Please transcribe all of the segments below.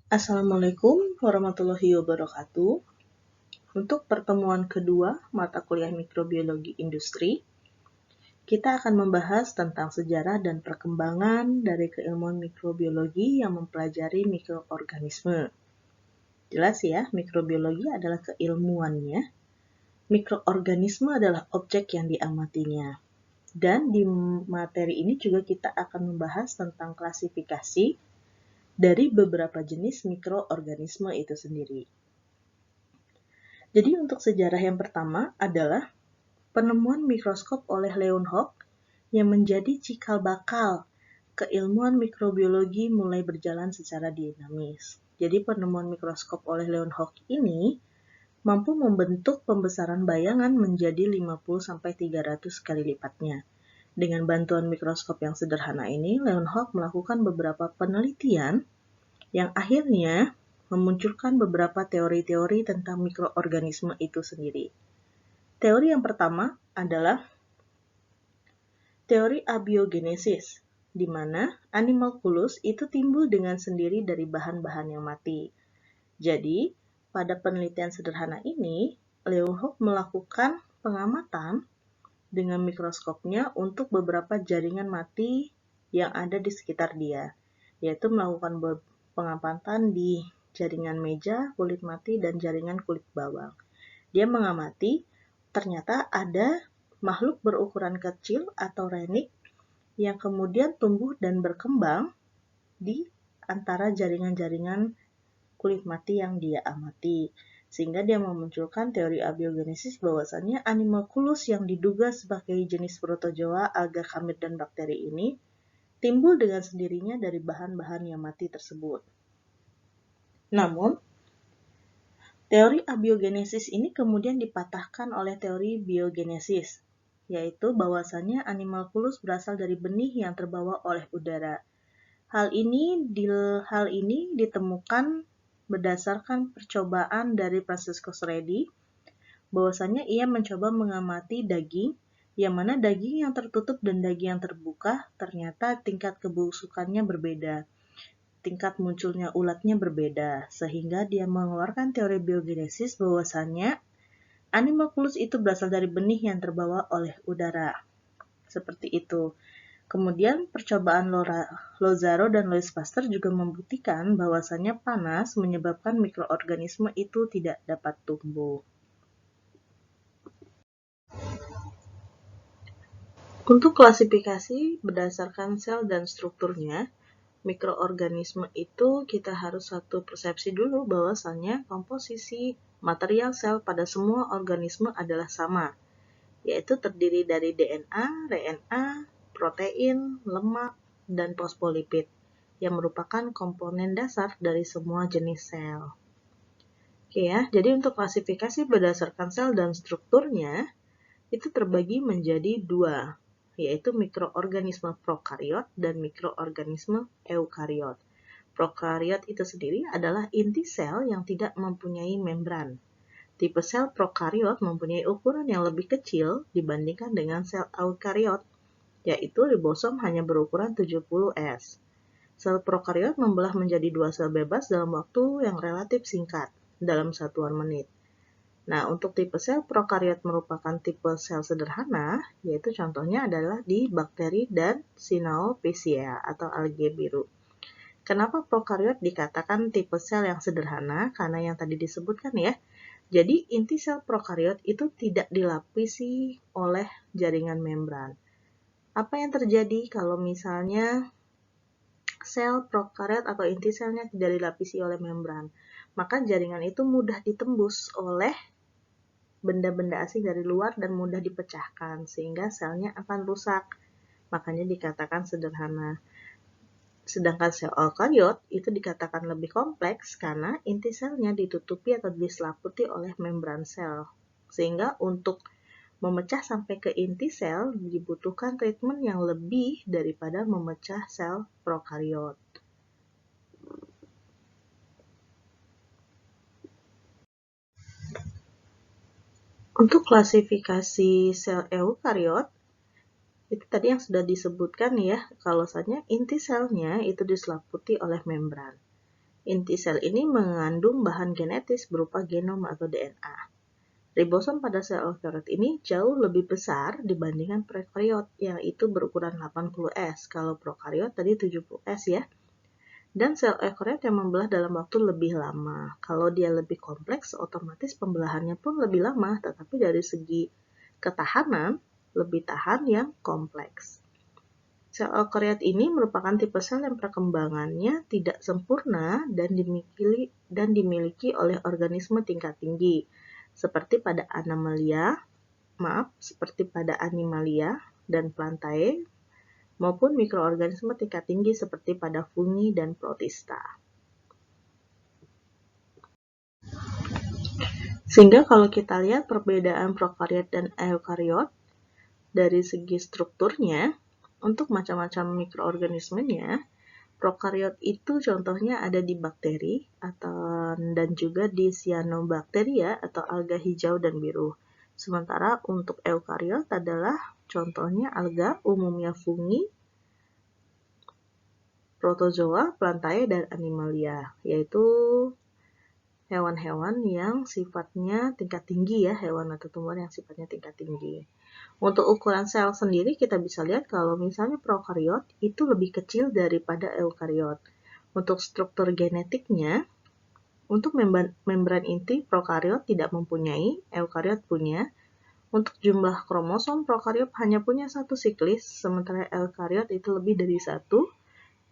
Assalamualaikum warahmatullahi wabarakatuh. Untuk pertemuan kedua mata kuliah mikrobiologi industri, kita akan membahas tentang sejarah dan perkembangan dari keilmuan mikrobiologi yang mempelajari mikroorganisme. Jelas ya, mikrobiologi adalah keilmuannya, mikroorganisme adalah objek yang diamatinya. Dan di materi ini juga kita akan membahas tentang klasifikasi dari beberapa jenis mikroorganisme itu sendiri. Jadi untuk sejarah yang pertama adalah penemuan mikroskop oleh Leeuwenhoek yang menjadi cikal bakal keilmuan mikrobiologi mulai berjalan secara dinamis. Jadi penemuan mikroskop oleh Leeuwenhoek ini mampu membentuk pembesaran bayangan menjadi 50-300 kali lipatnya. Dengan bantuan mikroskop yang sederhana ini, Leeuwenhoek melakukan beberapa penelitian yang akhirnya memunculkan beberapa teori-teori tentang mikroorganisme itu sendiri. Teori yang pertama adalah teori abiogenesis, di mana animalculus itu timbul dengan sendiri dari bahan-bahan yang mati. Jadi, pada penelitian sederhana ini, Leeuwenhoek melakukan pengamatan dengan mikroskopnya untuk beberapa jaringan mati yang ada di sekitar dia, yaitu melakukan pengamatan di jaringan meja, kulit mati, dan jaringan kulit bawang. Dia mengamati ternyata ada makhluk berukuran kecil atau renik yang kemudian tumbuh dan berkembang di antara jaringan-jaringan kulit mati yang dia amati. Sehingga dia memunculkan teori abiogenesis bahwasannya animalculus yang diduga sebagai jenis protozoa, alga, kamit, dan bakteri ini timbul dengan sendirinya dari bahan-bahan yang mati tersebut. Namun, teori abiogenesis ini kemudian dipatahkan oleh teori biogenesis, yaitu bahwasannya animalculus berasal dari benih yang terbawa oleh udara. Hal ini ditemukan berdasarkan percobaan dari Franciscus Redi, bahwasannya ia mencoba mengamati daging, yang mana daging yang tertutup dan daging yang terbuka ternyata tingkat kebusukannya berbeda. Tingkat munculnya ulatnya berbeda, sehingga dia mengeluarkan teori biogenesis bahwasannya animalculus itu berasal dari benih yang terbawa oleh udara. Seperti itu. Kemudian percobaan Lozaro dan Louis Pasteur juga membuktikan bahwasannya panas menyebabkan mikroorganisme itu tidak dapat tumbuh. Untuk klasifikasi berdasarkan sel dan strukturnya, mikroorganisme itu kita harus satu persepsi dulu bahwasannya komposisi material sel pada semua organisme adalah sama, yaitu terdiri dari DNA, RNA, protein, lemak, dan fosfolipid yang merupakan komponen dasar dari semua jenis sel. Oke ya, jadi untuk klasifikasi berdasarkan sel dan strukturnya itu terbagi menjadi dua, yaitu mikroorganisme prokariot dan mikroorganisme eukariot. Prokariot itu sendiri adalah inti sel yang tidak mempunyai membran. Tipe sel prokariot mempunyai ukuran yang lebih kecil dibandingkan dengan sel eukariot, yaitu ribosom hanya berukuran 70S. Sel prokariot membelah menjadi dua sel bebas dalam waktu yang relatif singkat, dalam satuan menit. Nah, untuk tipe sel prokariot merupakan tipe sel sederhana, yaitu contohnya adalah di bakteri dan Cyanophyceae atau alge biru. Kenapa prokariot dikatakan tipe sel yang sederhana? Karena yang tadi disebutkan ya. Jadi, inti sel prokariot itu tidak dilapisi oleh jaringan membran. Apa yang terjadi kalau misalnya sel prokariot atau inti selnya tidak dilapisi oleh membran? Maka jaringan itu mudah ditembus oleh benda-benda asing dari luar dan mudah dipecahkan, sehingga selnya akan rusak. Makanya dikatakan sederhana. Sedangkan sel eukariot itu dikatakan lebih kompleks karena inti selnya ditutupi atau diselimuti oleh membran sel. Sehingga untuk memecah sampai ke inti sel dibutuhkan treatment yang lebih daripada memecah sel prokariot. Untuk klasifikasi sel eukariot, itu tadi yang sudah disebutkan ya, kalau inti selnya itu diselimuti oleh membran. Inti sel ini mengandung bahan genetis berupa genom atau DNA. Ribosom pada sel eukariot ini jauh lebih besar dibandingkan prokariot, yaitu berukuran 80S, kalau prokariot tadi 70S ya. Dan sel eukariot yang membelah dalam waktu lebih lama. Kalau dia lebih kompleks, otomatis pembelahannya pun lebih lama, tetapi dari segi ketahanan, lebih tahan yang kompleks. Sel eukariot ini merupakan tipe sel yang perkembangannya tidak sempurna dan dimiliki oleh organisme tingkat tinggi, seperti pada animalia dan plantae, maupun mikroorganisme tingkat tinggi seperti pada fungi dan protista. Sehingga kalau kita lihat perbedaan prokariot dan eukariot dari segi strukturnya, untuk macam-macam mikroorganismenya, prokariot itu contohnya ada di bakteri dan juga di cyanobacteria atau alga hijau dan biru. Sementara untuk eukariot adalah contohnya alga, umumnya fungi, protozoa, plantae, dan animalia, yaitu hewan-hewan yang sifatnya tingkat tinggi ya, hewan atau tumbuhan yang sifatnya tingkat tinggi. Untuk ukuran sel sendiri kita bisa lihat kalau misalnya prokariot itu lebih kecil daripada eukariot. Untuk struktur genetiknya, untuk membran inti prokariot tidak mempunyai, eukariot punya. Untuk jumlah kromosom prokariot hanya punya satu siklis, sementara eukariot itu lebih dari satu.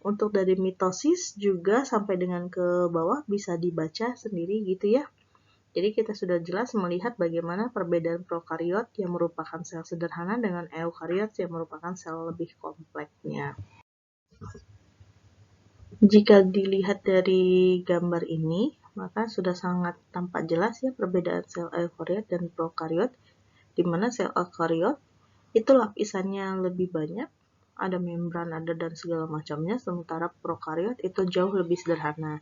Untuk dari mitosis juga sampai dengan ke bawah bisa dibaca sendiri gitu ya. Jadi kita sudah jelas melihat bagaimana perbedaan prokariot yang merupakan sel sederhana dengan eukariot yang merupakan sel lebih kompleksnya. Jika dilihat dari gambar ini, maka sudah sangat tampak jelas ya perbedaan sel eukariot dan prokariot, di mana sel eukariot itu lapisannya lebih banyak, ada membran, ada dan segala macamnya, sementara prokariot itu jauh lebih sederhana.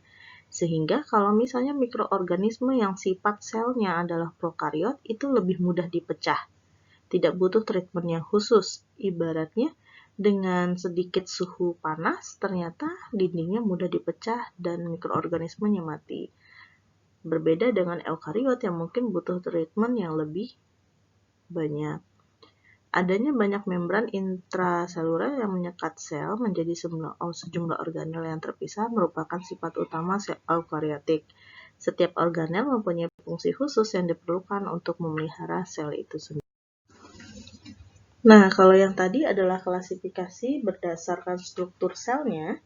Sehingga kalau misalnya mikroorganisme yang sifat selnya adalah prokariot, itu lebih mudah dipecah. Tidak butuh treatment yang khusus. Ibaratnya, dengan sedikit suhu panas, ternyata dindingnya mudah dipecah dan mikroorganismenya mati. Berbeda dengan eukariot yang mungkin butuh treatment yang lebih banyak. Adanya banyak membran intraseluler yang menyekat sel menjadi sejumlah organel yang terpisah merupakan sifat utama sel eukariotik. Setiap organel mempunyai fungsi khusus yang diperlukan untuk memelihara sel itu sendiri. Nah, kalau yang tadi adalah klasifikasi berdasarkan struktur selnya,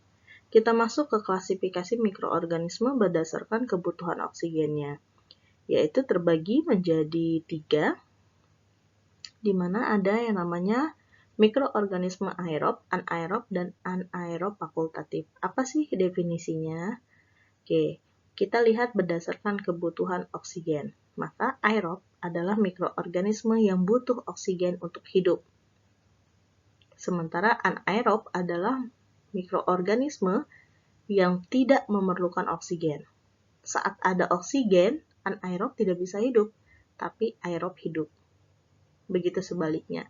kita masuk ke klasifikasi mikroorganisme berdasarkan kebutuhan oksigennya, yaitu terbagi menjadi 3, di mana ada yang namanya mikroorganisme aerob, anaerob, dan anaerob fakultatif. Apa sih definisinya? Oke, kita lihat berdasarkan kebutuhan oksigen. Maka aerob adalah mikroorganisme yang butuh oksigen untuk hidup. Sementara anaerob adalah mikroorganisme yang tidak memerlukan oksigen. Saat ada oksigen, anaerob tidak bisa hidup, tapi aerob hidup. Begitu sebaliknya.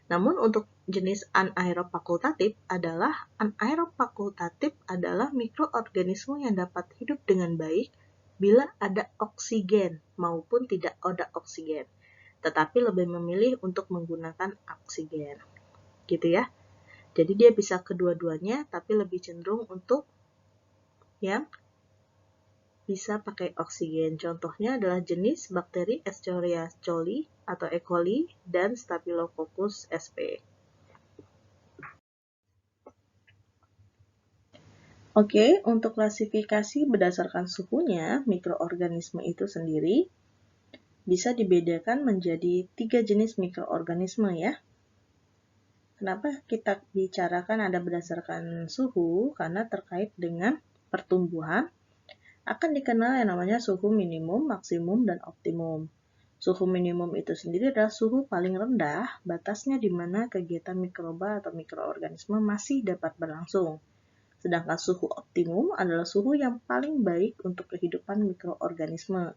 Namun untuk jenis anaerob fakultatif adalah mikroorganisme yang dapat hidup dengan baik bila ada oksigen maupun tidak ada oksigen, tetapi lebih memilih untuk menggunakan oksigen. Gitu ya. Jadi dia bisa kedua-duanya tapi lebih cenderung untuk yang bisa pakai oksigen. Contohnya adalah jenis bakteri Escherichia coli atau E. coli dan Staphylococcus sp. Oke, untuk klasifikasi berdasarkan suhunya, mikroorganisme itu sendiri bisa dibedakan menjadi 3 jenis mikroorganisme ya. Kenapa kita bicarakan ada berdasarkan suhu? Karena terkait dengan pertumbuhan akan dikenal yang namanya suhu minimum, maksimum, dan optimum. Suhu minimum itu sendiri adalah suhu paling rendah, batasnya di mana kegiatan mikroba atau mikroorganisme masih dapat berlangsung. Sedangkan suhu optimum adalah suhu yang paling baik untuk kehidupan mikroorganisme.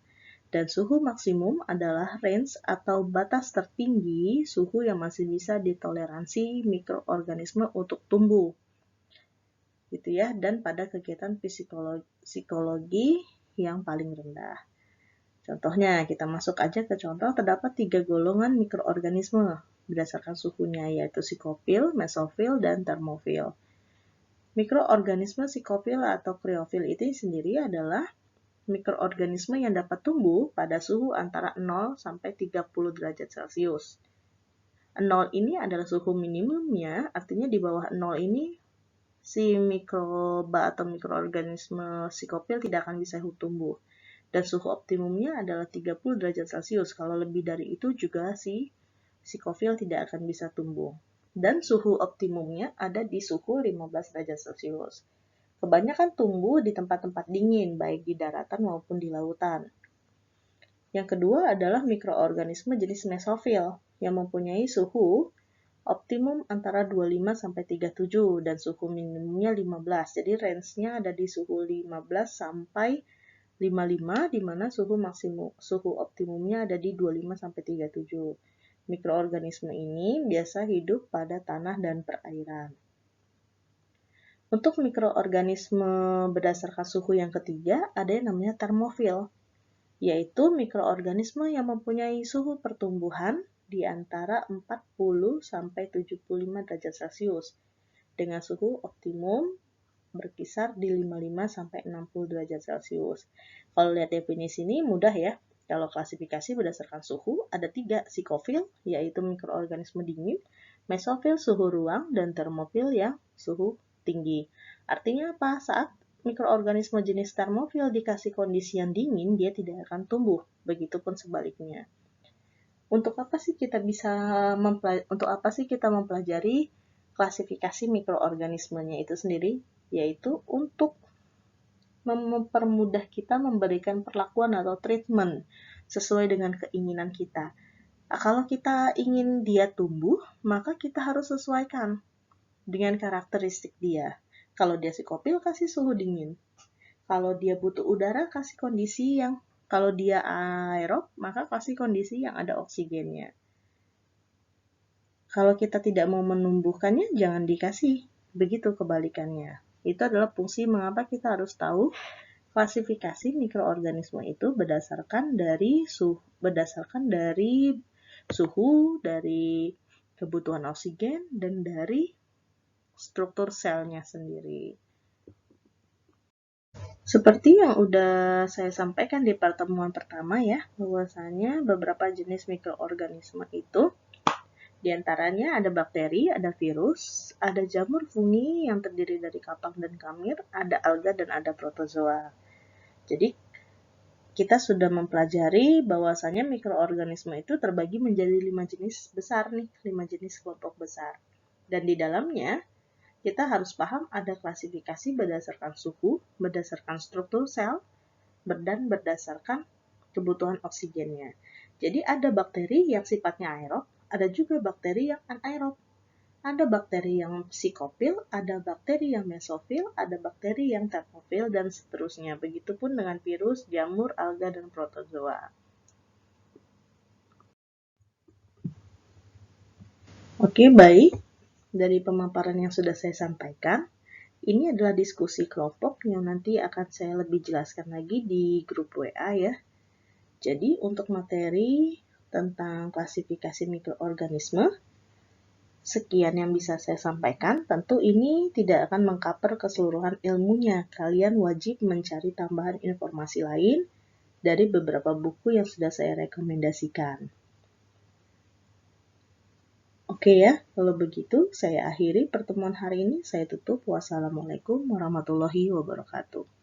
Dan suhu maksimum adalah range atau batas tertinggi suhu yang masih bisa ditoleransi mikroorganisme untuk tumbuh. gitu ya, dan pada kegiatan psikologi yang paling rendah. Contohnya, kita masuk aja ke contoh, terdapat 3 golongan mikroorganisme berdasarkan suhunya, yaitu psikofil, mesofil, dan termofil. Mikroorganisme psikofil atau kriofil itu sendiri adalah mikroorganisme yang dapat tumbuh pada suhu antara 0 sampai 30 derajat Celcius. 0 ini adalah suhu minimumnya, artinya di bawah 0 ini si mikroba atau mikroorganisme psikofil tidak akan bisa tumbuh. Dan suhu optimumnya adalah 30 derajat Celcius. Kalau lebih dari itu juga si psikofil tidak akan bisa tumbuh. Dan suhu optimumnya ada di suhu 15 derajat Celcius. Kebanyakan tumbuh di tempat-tempat dingin, baik di daratan maupun di lautan. Yang kedua adalah mikroorganisme jenis mesofil yang mempunyai suhu optimum antara 25 sampai 37 dan suhu minimumnya 15. Jadi range-nya ada di suhu 15 sampai 55, di mana suhu optimumnya ada di 25 sampai 37. Mikroorganisme ini biasa hidup pada tanah dan perairan. Untuk mikroorganisme berdasarkan suhu yang ketiga, ada yang namanya termofil, yaitu mikroorganisme yang mempunyai suhu pertumbuhan di antara 40 sampai 75 derajat Celcius dengan suhu optimum berkisar di 55 sampai 60 derajat Celcius. Kalau lihat definisi ini mudah ya. Kalau klasifikasi berdasarkan suhu, ada 3, psikofil, yaitu mikroorganisme dingin, mesofil suhu ruang, dan termofil yang suhu tinggi. Artinya apa? Saat mikroorganisme jenis termofil dikasih kondisi yang dingin, dia tidak akan tumbuh. Begitupun sebaliknya. Untuk apa sih kita mempelajari klasifikasi mikroorganismenya itu sendiri? Yaitu untuk mempermudah kita memberikan perlakuan atau treatment sesuai dengan keinginan kita. Kalau kita ingin dia tumbuh, maka kita harus sesuaikan dengan karakteristik dia. Kalau dia psikofil, kasih suhu dingin. Kalau dia butuh udara, kasih kondisi yang, kalau dia aerob, maka kasih kondisi yang ada oksigennya. Kalau kita tidak mau menumbuhkannya, jangan dikasih. Begitu kebalikannya. Itu adalah fungsi mengapa kita harus tahu klasifikasi mikroorganisme itu berdasarkan dari suhu, dari kebutuhan oksigen, dan dari struktur selnya sendiri. Seperti yang udah saya sampaikan di pertemuan pertama ya, bahwasanya beberapa jenis mikroorganisme itu diantaranya ada bakteri, ada virus, ada jamur fungi yang terdiri dari kapang dan kamir, ada alga, dan ada protozoa. Jadi, kita sudah mempelajari bahwasanya mikroorganisme itu terbagi menjadi 5 jenis besar nih, 5 jenis kelompok besar. Dan di dalamnya, kita harus paham ada klasifikasi berdasarkan suhu, berdasarkan struktur sel, dan berdasarkan kebutuhan oksigennya. Jadi ada bakteri yang sifatnya aerob, ada juga bakteri yang anaerob. Ada bakteri yang psikofil, ada bakteri yang mesofil, ada bakteri yang termofil, dan seterusnya. Begitupun dengan virus, jamur, alga, dan protozoa. Oke, baik. Dari pemaparan yang sudah saya sampaikan, ini adalah diskusi kelompok yang nanti akan saya lebih jelaskan lagi di grup WA ya. Jadi untuk materi tentang klasifikasi mikroorganisme, sekian yang bisa saya sampaikan. Tentu ini tidak akan mengcover keseluruhan ilmunya. Kalian wajib mencari tambahan informasi lain dari beberapa buku yang sudah saya rekomendasikan. Oke ya, kalau begitu saya akhiri pertemuan hari ini. Saya tutup. Wassalamualaikum warahmatullahi wabarakatuh.